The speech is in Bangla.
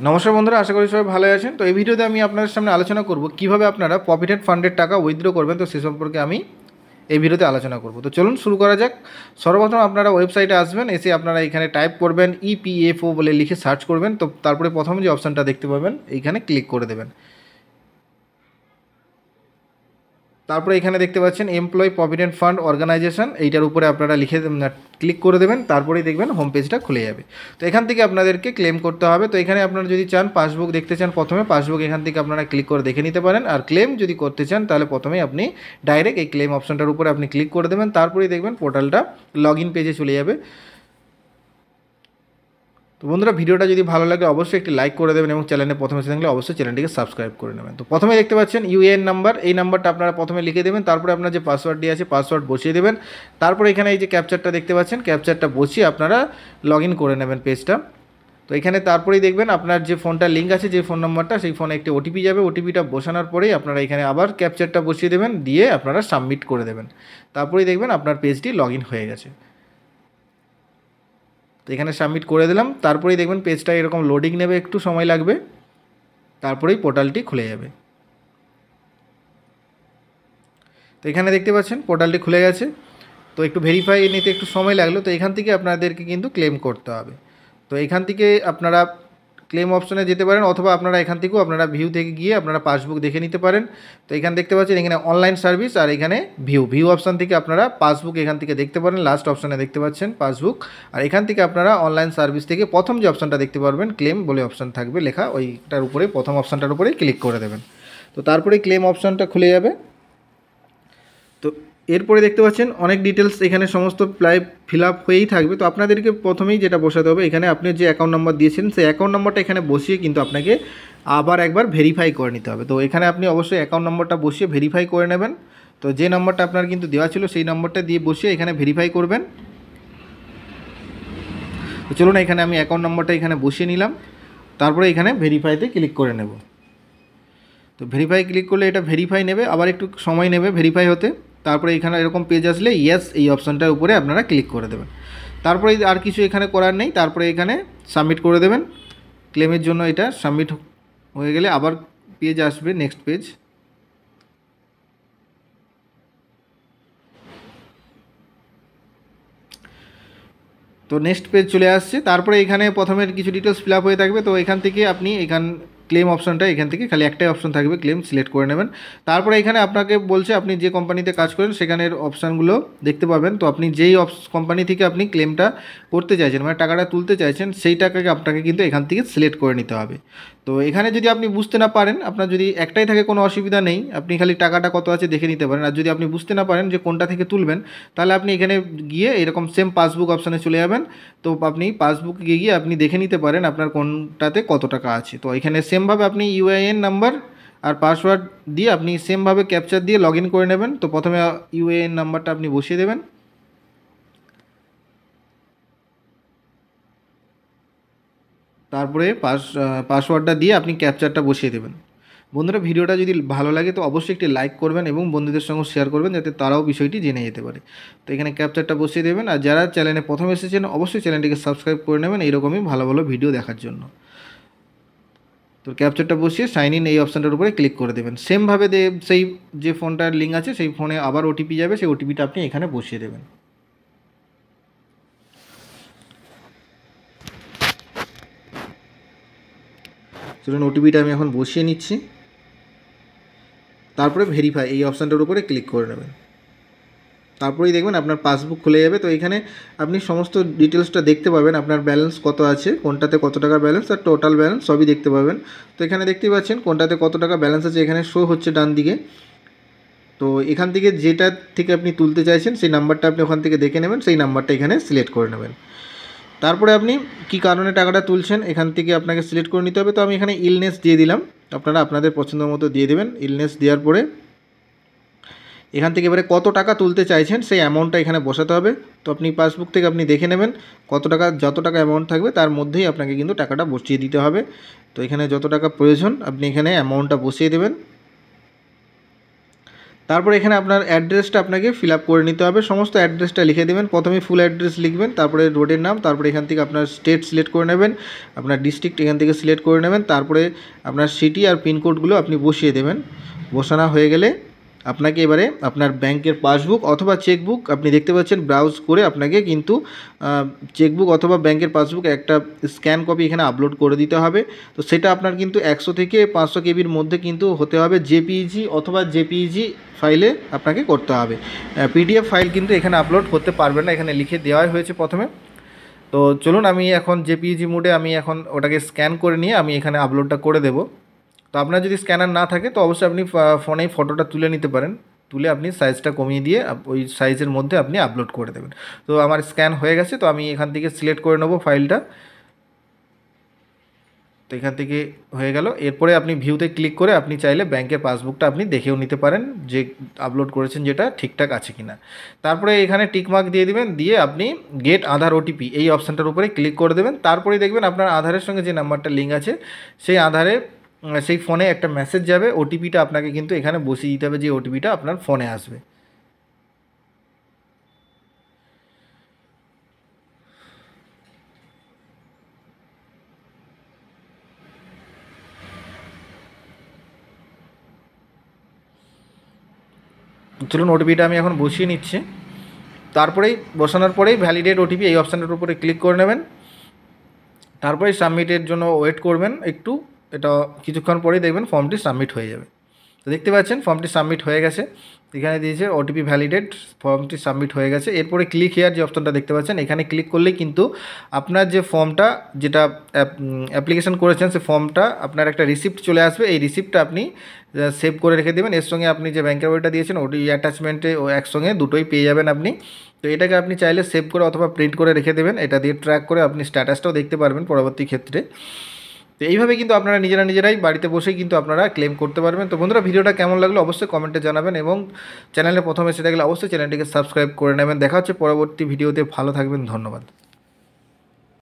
নমস্কার বন্ধুরা, আশা করি সবাই ভালো আছেন। তো এই ভিডিওতে আমি আপনাদের সামনে আলোচনা করব কিভাবে আপনারা প্রভিডেন্ট ফান্ডের টাকা উইথড্র করবেন। তো সে সম্পর্কে আমি এই ভিডিওতে আলোচনা করব। তো চলুন শুরু করা যাক। সর্বপ্রথম আপনারা ওয়েবসাইটে আসবেন, এসে আপনারা এখানে টাইপ করবেন ইপিএফও বলে লিখে সার্চ করবেন। তো তারপরে প্রথম যে অপশানটা দেখতে পাবেন এইখানে ক্লিক করে দেবেন। তারপরে এখানে দেখতে পাচ্ছেন এমপ্লয়ি প্রভিডেন্ট ফান্ড অর্গানাইজেশন, এইটার উপরে আপনারা লিখে ক্লিক করে দেবেন। তারপরেই দেখবেন হোম পেজটা খুলে যাবে। তো এখান থেকে আপনাদেরকে ক্লেম করতে হবে। তো এখানে আপনারা যদি চান পাসবুক দেখতে চান, প্রথমে পাসবুক এখান থেকে আপনারা ক্লিক করে দেখে নিতে পারেন। আর ক্লেম যদি করতে চান তাহলে প্রথমেই আপনি ডাইরেক্ট এই ক্লেম অপশনটার উপরে আপনি ক্লিক করে দেবেন। তারপরেই দেখবেন পোর্টালটা লগ ইন পেজে চলে যাবে। তো বন্ধুরা, ভিডিওটা যদি ভালো লাগে অবশ্যই একটি লাইক করে দেবেন এবং চ্যানেলে প্রথমে এসে থাকলে অবশ্যই চ্যানেলটিকে সাবস্ক্রাইব করে নেবেন। তো প্রথমে দেখতে পাচ্ছেন ইউএএন নাম্বার, এই নাম্বারটা আপনারা প্রথমে লিখে দেবেন। তারপরে আপনার যে পাসওয়ার্ডটি আছে পাসওয়ার্ড বসিয়ে দেবেন। তারপরে এখানে এই যে ক্যাপচারটা দেখতে পাচ্ছেন, ক্যাপচারটা বসিয়ে আপনারা লগ ইন করে নেবেন পেজটা। তো এখানে তারপরেই দেখবেন আপনার যে ফোনটার লিঙ্ক আছে, যে ফোন নাম্বারটা, সেই ফোনে একটি ওটিপি যাবে। ওটিপিটা বসানোর পরেই আপনারা এখানে আবার ক্যাপচারটা বসিয়ে দেবেন, দিয়ে আপনারা সাবমিট করে দেবেন। তারপরেই দেখবেন আপনার পেজটি লগ ইন হয়ে গেছে। তো এখানে সাবমিট করে দিলাম। তারপরেই দেখবেন পেজটা এরকম লোডিং নেবে, একটু সময় লাগবে। তারপরেই পোর্টালটি খুলে যাবে। তো এখানে দেখতে পাচ্ছেন পোর্টালটি খুলে গেছে। তো একটু ভেরিফাই নিতে একটু সময় লাগলো। তো এখান থেকে আপনাদেরকে কিন্তু ক্লেম করতে হবে। তো এখান থেকে আপনারা ক্লেম অপশনে যেতে পারেন, অথবা আপনারা এখান থেকেও আপনারা ভিউ থেকে গিয়ে আপনারা পাসবুক দেখে নিতে পারেন। তো এখানে দেখতে পাচ্ছেন এখানে অনলাইন সার্ভিস, আর এখানে ভিউ অপশান থেকে আপনারা পাসবুক এখান থেকে দেখতে পারেন। লাস্ট অপশানে দেখতে পাচ্ছেন পাসবুক। আর এখান থেকে আপনারা অনলাইন সার্ভিস থেকে প্রথম যে অপশানটা দেখতে পারবেন ক্লেম বলে অপশান থাকবে লেখা, ওইটার উপরে প্রথম অপশানটার উপরে ক্লিক করে দেবেন। তো তারপরে ক্লেম অপশানটা খুলে যাবে। তো এরপরে দেখতে পাচ্ছেন অনেক ডিটেলস এখানে সমস্ত প্রায় ফিল আপ হয়েই থাকবে। তো আপনাদেরকে প্রথমেই যেটা বসাতে হবে, এখানে আপনি যে অ্যাকাউন্ট নাম্বার দিয়েছেন সেই অ্যাকাউন্ট নাম্বারটা এখানে বসিয়ে কিন্তু আপনাকে আবার একবার ভেরিফাই করে নিতে হবে। তো এখানে আপনি অবশ্যই অ্যাকাউন্ট নাম্বারটা বসিয়ে ভেরিফাই করে নেবেন। তো যে নাম্বারটা আপনার কিন্তু দেওয়া ছিল সেই নাম্বারটা দিয়ে বসিয়ে এখানে ভেরিফাই করবেন। তো চলুন, এখানে আমি অ্যাকাউন্ট নাম্বারটা এখানে বসিয়ে নিলাম। তারপরে এখানে ভেরিফাইতে ক্লিক করে নেব। তো ভেরিফাই ক্লিক করলে এটা ভেরিফাই নেবে, আবার একটু সময় নেবে ভেরিফাই হতে। তারপরে এখানে এরকম পেজ আসলে ইয়েস এই অপশানটার উপরে আপনারা ক্লিক করে দেবেন। তারপরে আর কিছু এখানে করার নেই। তারপরে এখানে সাবমিট করে দেবেন। ক্লেমের জন্য এটা সাবমিট হয়ে গেলে আবার পেজ আসবে, নেক্সট পেজ। তো নেক্সট পেজ চলে আসছে। তারপরে এখানে প্রথমে কিছু ডিটেলস ফিল আপ হয়ে থাকবে। তো এখান থেকে আপনি ক্লেম অপশনটা এখান থেকে খালি একটাই অপশন থাকবে, ক্লেম সিলেক্ট করে নেবেন। তারপরে এখানে আপনাকে বলছে আপনি যে কোম্পানিতে কাজ করেন সেখানের অপশানগুলো দেখতে পাবেন। তো আপনি যেই কোম্পানি থেকে আপনি ক্লেমটা করতে চাইছেন, মানে টাকাটা তুলতে চাইছেন, সেই টাকাকে আপনাকে কিন্তু এখান থেকে সিলেক্ট করে নিতে হবে। তো এখানে যদি আপনি বুঝতে না পারেন, আপনার যদি একটাই থাকে কোনো অসুবিধা নেই, আপনি খালি টাকাটা কত আছে দেখে নিতে পারেন। আর যদি আপনি বুঝতে না পারেন যে কোনটা থেকে তুলবেন, তাহলে আপনি এখানে গিয়ে এরকম সেম পাসবুক অপশানে চলে যাবেন। তো আপনি পাসবুকে গিয়ে আপনি দেখে নিতে পারেন আপনার কোনটাতে কত টাকা আছে। তো এখানে সেমভাবে আপনি ইউএএন নাম্বার আর পাসওয়ার্ড দিয়ে আপনি সেমভাবে ক্যাপচার দিয়ে লগ ইন করে নেবেন। তো প্রথমে ইউএএন নাম্বারটা আপনি বসিয়ে দেবেন। তারপরে পাসওয়ার্ডটা দিয়ে আপনি ক্যাপচারটা বসিয়ে দেবেন। বন্ধুরা, ভিডিওটা যদি ভালো লাগে তো অবশ্যই একটি লাইক করবেন এবং বন্ধুদের সঙ্গে শেয়ার করবেন, যাতে তারাও বিষয়টি জেনে যেতে পারে। তো এখানে ক্যাপচারটা বসিয়ে দেবেন। আর যারা চ্যানেলে প্রথম এসেছেন অবশ্যই চ্যানেলটিকে সাবস্ক্রাইব করে নেবেন এইরকমই ভালো ভালো ভিডিও দেখার জন্য। তো ক্যাপচারটা বসিয়ে সাইন ইন এই অপশানটার উপরে ক্লিক করে দেবেন। সেমভাবে সেই যে ফোনটার লিঙ্ক আছে সেই ফোনে আবার ওটিপি যাবে, সেই ওটিপিটা আপনি এখানে বসিয়ে দেবেন। চলুন, ওটিপিটা আমি এখন বসিয়ে নিচ্ছি। তারপরে ভেরিফাই এই অপশানটার উপরে ক্লিক করে নেবেন। তারপরেই দেখবেন আপনার পাসবুক খুলে যাবে। তো এখানে আপনি সমস্ত ডিটেলসটা দেখতে পাবেন, আপনার ব্যালেন্স কত আছে, কোনটাতে কত টাকা ব্যালেন্স, আর টোটাল ব্যালেন্স সবই দেখতে পাবেন। তো এখানে দেখতেই পাচ্ছেন কোনটাতে কত টাকা ব্যালেন্স আছে, এখানে শো হচ্ছে ডান দিকে। তো এখান থেকে যেটা থেকে আপনি তুলতে চাইছেন সেই নাম্বারটা আপনি ওখান থেকে দেখে নেবেন, সেই নাম্বারটা এখানে সিলেক্ট করে নেবেন। তারপরে আপনি কী কারণে টাকাটা তুলছেন এখান থেকে আপনাকে সিলেক্ট করে নিতে হবে। তো আমি এখানে ইলনেস দিয়ে দিলাম, আপনারা আপনাদের পছন্দ মতো দিয়ে দেবেন। ইলনেস দেওয়ার পরে এখান থেকে এবারে কত টাকা তুলতে চাইছেন সেই অ্যামাউন্টটা এখানে বসাতে হবে। তো আপনি পাসবুক থেকে আপনি দেখে নেবেন কত টাকা, যত টাকা অ্যামাউন্ট থাকবে তার মধ্যেই আপনাকে কিন্তু টাকাটা বসিয়ে দিতে হবে। তো এখানে যত টাকা প্রয়োজন আপনি এখানে অ্যামাউন্টটা বসিয়ে দেবেন। তারপর এখানে আপনার অ্যাড্রেসটা আপনাকে ফিল আপ করে নিতে হবে। সমস্ত অ্যাড্রেসটা লিখে দেবেন। প্রথমে ফুল অ্যাড্রেস লিখবেন, তারপরে রোডের নাম, তারপরে এখান থেকে আপনার স্টেট সিলেক্ট করে নেবেন, আপনার ডিস্ট্রিক্ট এখান থেকে সিলেক্ট করে নেবেন, তারপরে আপনার সিটি আর পিনকোডগুলো আপনি বসিয়ে দেবেন। বসানো হয়ে গেলে আপনাকে এবারে আপনার ব্যাংকের পাসবুক অথবা চেকবুক আপনি দেখতে পাচ্ছেন ব্রাউজ করে আপনাকে কিন্তু চেকবুক অথবা ব্যাংকের পাসবুক একটা স্ক্যান কপি এখানে আপলোড করে দিতে হবে। তো সেটা আপনার কিন্তু 100 থেকে 500 কেবির মধ্যে কিন্তু হতে হবে। জেপিইজি অথবা জেপিইজি ফাইলে আপনাকে করতে হবে। পিডিএফ ফাইল কিন্তু এখানে আপলোড করতে পারবেন না, এখানে লিখে দেওয়াই হয়েছে প্রথমে। তো চলুন আমি এখন জেপিইজি মোডে আমি এখন ওটাকে স্ক্যান করে নিয়ে আমি এখানে আপলোডটা করে দেবো। তো আপনার যদি স্ক্যানার না থাকে তো অবশ্যই আপনি ফোনেই ফটোটা তুলে নিতে পারেন, তুলে আপনি সাইজটা কমিয়ে দিয়ে ওই সাইজের মধ্যে আপনি আপলোড করে দেবেন। তো আমার স্ক্যান হয়ে গেছে, তো আমি এখান থেকে সিলেক্ট করে নেব ফাইলটা। তো এখান থেকে হয়ে গেল। এরপরে আপনি ভিউতে ক্লিক করে আপনি চাইলে ব্যাংকের পাসবুকটা আপনি দেখেও নিতে পারেন যে আপলোড করেছেন যেটা ঠিকঠাক আছে কি না। তারপরে এখানে টিকমার্ক দিয়ে দিবেন, দিয়ে আপনি গেট আধার ওটিপি এই অপশানটার উপরে ক্লিক করে দেবেন। তারপরেই দেখবেন আপনার আধারের সঙ্গে যে নাম্বারটা লিঙ্ক আছে সেই আধারে সেই ফোনে একটা মেসেজ যাবে। ওটিপিটা আপনাকে কিন্তু এখানে বসিয়ে দিতে হবে, যে ওটিপিটা আপনার ফোনে আসবে। চলুন ওটিপিটা আমি এখন বসিয়ে নিচ্ছি। তারপরেই বসানোর পরেই ভ্যালিডেট ওটিপি এই অপশানটার উপরে ক্লিক করে নেবেন। তারপরে সাবমিটের জন্য ওয়েট করবেন একটু, এটা কিছুক্ষণ পরেই দেখবেন ফর্মটি সাবমিট হয়ে যাবে। তো দেখতে পাচ্ছেন ফর্মটি সাবমিট হয়ে গেছে, এখানে দিয়েছে ওটিপি ভ্যালিডেট, ফর্মটি সাবমিট হয়ে গেছে। এরপরে ক্লিক হেয়ার যে অপশনটা দেখতে পাচ্ছেন, এখানে ক্লিক করলেই কিন্তু আপনার যে ফর্মটা যেটা অ্যাপ্লিকেশন করেছেন সে ফর্মটা আপনার একটা রিসিপ্ট চলে আসবে। এই রিসিপ্টটা আপনি সেভ করে রেখে দেবেন। এর সঙ্গে আপনি যে ব্যাংকের বইটা দিয়েছেন ওটি অ্যাটাচমেন্টে ও একসঙ্গে দুটোই পেয়ে যাবেন আপনি। তো এটাকে আপনি চাইলে সেভ করে অথবা প্রিন্ট করে রেখে দেবেন, এটা দিয়ে ট্র্যাক করে আপনি স্ট্যাটাসটাও দেখতে পারবেন পরবর্তী ক্ষেত্রে। তো এইভাবে কিন্তু আপনারা নিজেরাই বাড়িতে বসেই কিন্তু আপনারা ক্লেম করতে পারবেন। তো বন্ধুরা, ভিডিওটা কেমন লাগলো অবশ্যই কমেন্টে জানাবেন, এবং চ্যানেলে প্রথমে এসে থাকলে অবশ্যই চ্যানেলটিকে সাবস্ক্রাইব করে নেবেন। দেখা হচ্ছে পরবর্তী ভিডিওতে, ভালো থাকবেন, ধন্যবাদ।